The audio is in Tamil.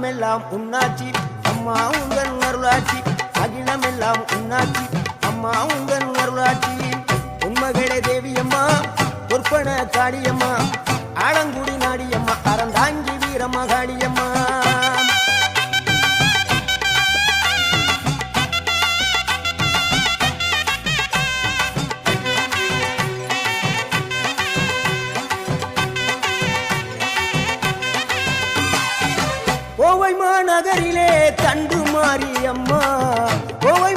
அகிலமெல்லாம் உன்னாட்சி அம்மா உந்தன் அருளாட்சி அகிலமெல்லாம் உன்னாட்சி அம்மா உந்தன் அருளாட்சி உண்மகளே தேவியம்மா பொற்பன காளியம்மா ஆலங்குடி நாடியம்மா அறந்தாங்கி வீரம்மா காளியம்மா கோவை மாநகரிலே தண்டு மாரியம்மா கோவை